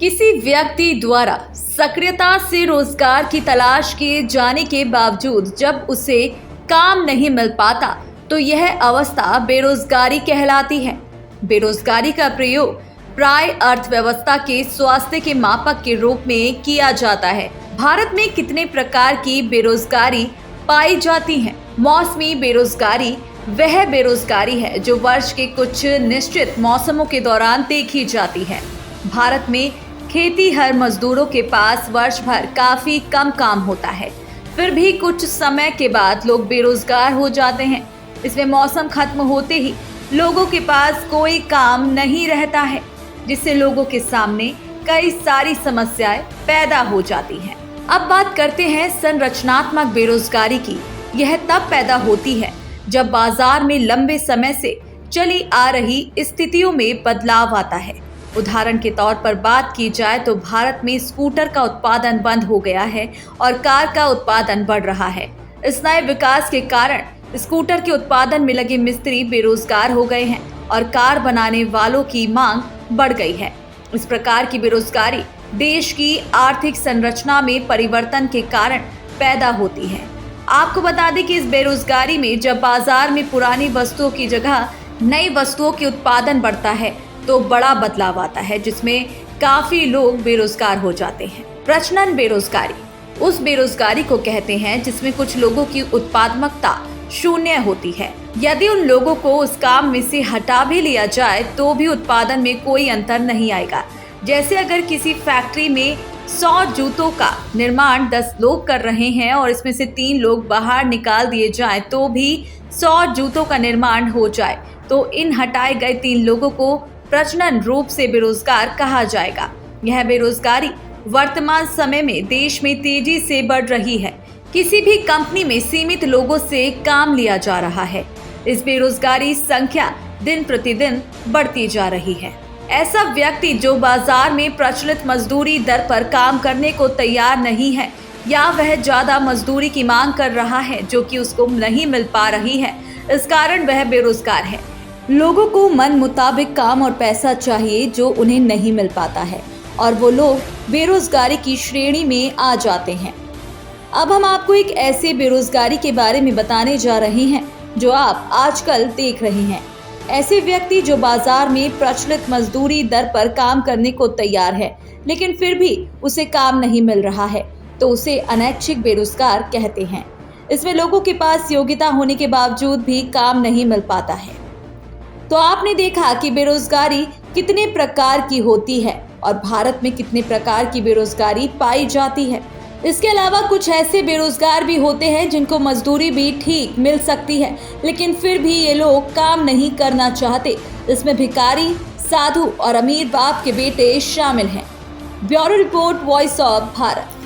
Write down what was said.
किसी व्यक्ति द्वारा सक्रियता से रोजगार की तलाश किए जाने के बावजूद जब उसे काम नहीं मिल पाता तो यह अवस्था बेरोजगारी कहलाती है। बेरोजगारी का प्रयोग प्राय अर्थव्यवस्था के स्वास्थ्य के मापक के रूप में किया जाता है। भारत में कितने प्रकार की बेरोजगारी पाई जाती है? मौसमी बेरोजगारी वह बेरोजगारी है जो वर्ष के कुछ निश्चित मौसमों के दौरान देखी जाती है। भारत में खेती हर मजदूरों के पास वर्ष भर काफी कम काम होता है, फिर भी कुछ समय के बाद लोग बेरोजगार हो जाते हैं। इसमें मौसम खत्म होते ही लोगों के पास कोई काम नहीं रहता है, जिससे लोगों के सामने कई सारी समस्याएं पैदा हो जाती हैं। अब बात करते हैं संरचनात्मक बेरोजगारी की। यह तब पैदा होती है जब बाजार में लंबे समय से चली आ रही स्थितियों में बदलाव आता है। उदाहरण के तौर पर बात की जाए तो भारत में स्कूटर का उत्पादन बंद हो गया है और कार का उत्पादन बढ़ रहा है। इस नए विकास के कारण स्कूटर के उत्पादन में लगे मिस्त्री बेरोजगार हो गए हैं और कार बनाने वालों की मांग बढ़ गई है। इस प्रकार की बेरोजगारी देश की आर्थिक संरचना में परिवर्तन के कारण पैदा होती है। आपको बता दें कि इस बेरोजगारी में जब बाजार में पुरानी वस्तुओं की जगह नई वस्तुओं के उत्पादन बढ़ता है तो बड़ा बदलाव आता है, जिसमें काफी लोग बेरोजगार हो जाते हैं। प्रजनन बेरोजगारी उस बेरोजगारी को कहते हैं जिसमें कुछ लोगों की उत्पादकता शून्य होती है। यदि उन लोगों को उस काम में से हटा भी लिया जाए तो भी उत्पादन में कोई अंतर नहीं आएगा। जैसे अगर किसी फैक्ट्री में 100 जूतों का निर्माण 10 लोग कर रहे हैं और इसमें से 3 लोग बाहर निकाल दिए जाएं तो भी 100 जूतों का निर्माण हो जाए, तो इन हटाए गए 3 लोगों को प्रजनन रूप से बेरोजगार कहा जाएगा। यह बेरोजगारी वर्तमान समय में देश में तेजी से बढ़ रही है। किसी भी कंपनी में सीमित लोगों से काम लिया जा रहा है। इस बेरोजगारी संख्या दिन प्रतिदिन बढ़ती जा रही है। ऐसा व्यक्ति जो बाजार में प्रचलित मजदूरी दर पर काम करने को तैयार नहीं है या वह ज्यादा मजदूरी की मांग कर रहा है जो कि उसको नहीं मिल पा रही है, इस कारण वह बेरोजगार है। लोगों को मन मुताबिक काम और पैसा चाहिए जो उन्हें नहीं मिल पाता है और वो लोग बेरोजगारी की श्रेणी में आ जाते हैं। अब हम आपको एक ऐसे बेरोजगारी के बारे में बताने जा रहे हैं जो आप आजकल देख रहे हैं। ऐसे व्यक्ति जो बाजार में प्रचलित मजदूरी दर पर काम करने को तैयार है लेकिन फिर भी उसे काम नहीं मिल रहा है तो उसे अनैच्छिक बेरोजगार कहते हैं। इसमें लोगों के पास योग्यता होने के बावजूद भी काम नहीं मिल पाता है। तो आपने देखा कि बेरोजगारी कितने प्रकार की होती है और भारत में कितने प्रकार की बेरोजगारी पाई जाती है। इसके अलावा कुछ ऐसे बेरोजगार भी होते हैं जिनको मजदूरी भी ठीक मिल सकती है लेकिन फिर भी ये लोग काम नहीं करना चाहते। इसमें भिखारी, साधु और अमीर बाप के बेटे शामिल हैं। Bureau report, voice of Bharat.